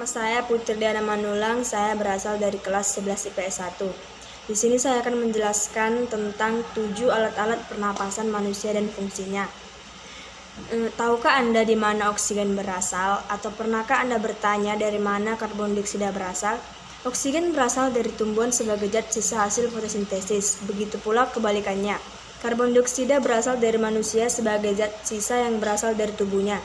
Nama saya Putri Diana Manulang, saya berasal dari kelas 11 IPS 1. Di sini saya akan menjelaskan tentang 7 alat-alat pernapasan manusia dan fungsinya. Tahukah Anda di mana oksigen berasal? Atau pernahkah Anda bertanya dari mana karbon dioksida berasal? Oksigen berasal dari tumbuhan sebagai zat sisa hasil fotosintesis. Begitu pula kebalikannya. Karbon dioksida berasal dari manusia sebagai zat sisa yang berasal dari tubuhnya.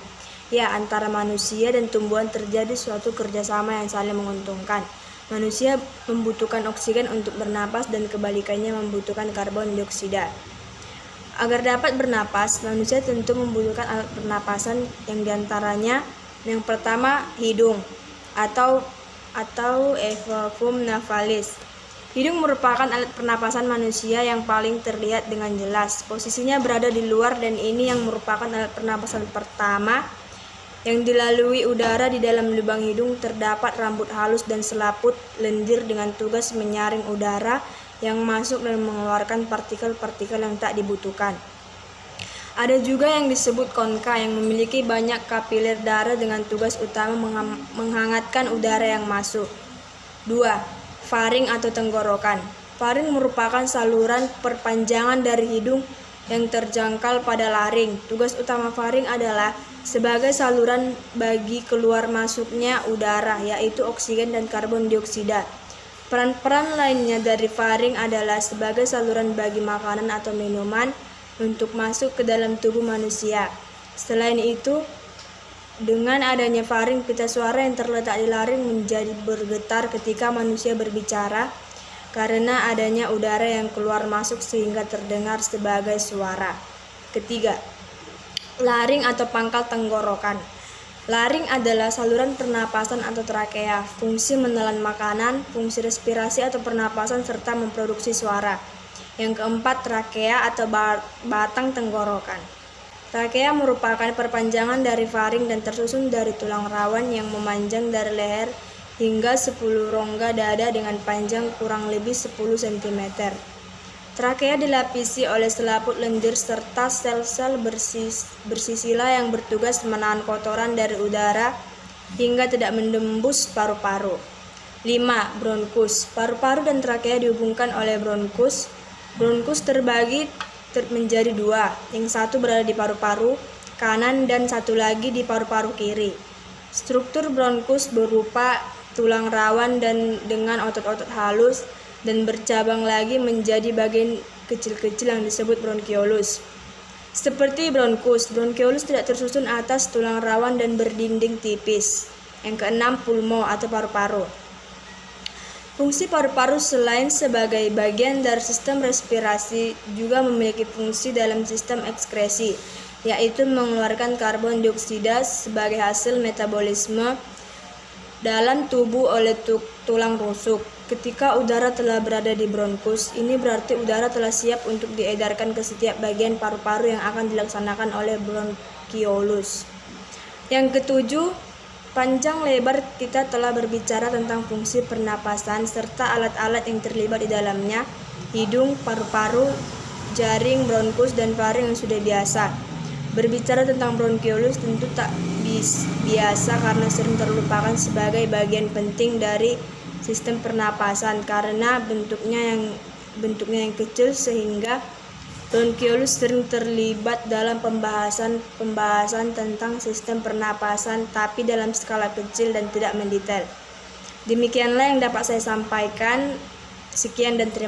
Ya, antara manusia dan tumbuhan terjadi suatu kerjasama yang saling menguntungkan. Manusia membutuhkan oksigen untuk bernapas dan kebalikannya membutuhkan karbon dioksida. Agar dapat bernapas, manusia tentu membutuhkan alat pernapasan yang diantaranya yang pertama hidung atau evapum navalis. Hidung merupakan alat pernapasan manusia yang paling terlihat dengan jelas. Posisinya berada di luar dan ini yang merupakan alat pernapasan pertama yang dilalui udara. Di dalam lubang hidung terdapat rambut halus dan selaput lendir dengan tugas menyaring udara yang masuk dan mengeluarkan partikel-partikel yang tak dibutuhkan. Ada juga yang disebut konka yang memiliki banyak kapiler darah dengan tugas utama menghangatkan udara yang masuk. 2. Faring atau tenggorokan. Faring merupakan saluran perpanjangan dari hidung yang terjangkal pada laring. Tugas utama faring adalah sebagai saluran bagi keluar masuknya udara, yaitu oksigen dan karbon dioksida. Peran-peran lainnya dari faring adalah sebagai saluran bagi makanan atau minuman untuk masuk ke dalam tubuh manusia. Selain itu, dengan adanya faring, pita suara yang terletak di laring menjadi bergetar ketika manusia berbicara karena adanya udara yang keluar masuk sehingga terdengar sebagai suara. Ketiga, laring atau pangkal tenggorokan. Laring adalah saluran pernapasan atau trakea, fungsi menelan makanan, fungsi respirasi atau pernapasan serta memproduksi suara. Yang keempat, trakea atau batang tenggorokan. Trakea merupakan perpanjangan dari faring dan tersusun dari tulang rawan yang memanjang dari leher hingga 10 rongga dada dengan panjang kurang lebih 10 cm. Trakea dilapisi oleh selaput lendir serta sel-sel bersisila yang bertugas menahan kotoran dari udara hingga tidak menembus paru-paru. 5. Bronkus. Paru-paru dan trakea dihubungkan oleh bronkus. Bronkus terbagi menjadi 2, yang satu berada di paru-paru kanan dan satu lagi di paru-paru kiri. Struktur bronkus berupa tulang rawan dan dengan otot-otot halus dan bercabang lagi menjadi bagian kecil-kecil yang disebut bronkiolus. Seperti bronkus, bronkiolus tidak tersusun atas tulang rawan dan berdinding tipis. Yang keenam, pulmo atau paru-paru. Fungsi paru-paru selain sebagai bagian dari sistem respirasi juga memiliki fungsi dalam sistem ekskresi, yaitu mengeluarkan karbon dioksida sebagai hasil metabolisme dalam tubuh oleh tulang rusuk. Ketika udara telah berada di bronkus, ini berarti udara telah siap untuk diedarkan ke setiap bagian paru-paru yang akan dilaksanakan oleh bronkiolus. Yang ketujuh, panjang lebar kita telah berbicara tentang fungsi pernapasan serta alat-alat yang terlibat di dalamnya, hidung, paru-paru, jaring, bronkus, dan faring yang sudah biasa. Berbicara tentang bronkiolus tentu tak biasa karena sering terlupakan sebagai bagian penting dari sistem pernapasan karena bentuknya yang kecil sehingga bronkiolus sering terlibat dalam pembahasan tentang sistem pernapasan tapi dalam skala kecil dan tidak mendetail. Demikianlah yang dapat saya sampaikan. Sekian dan terima kasih.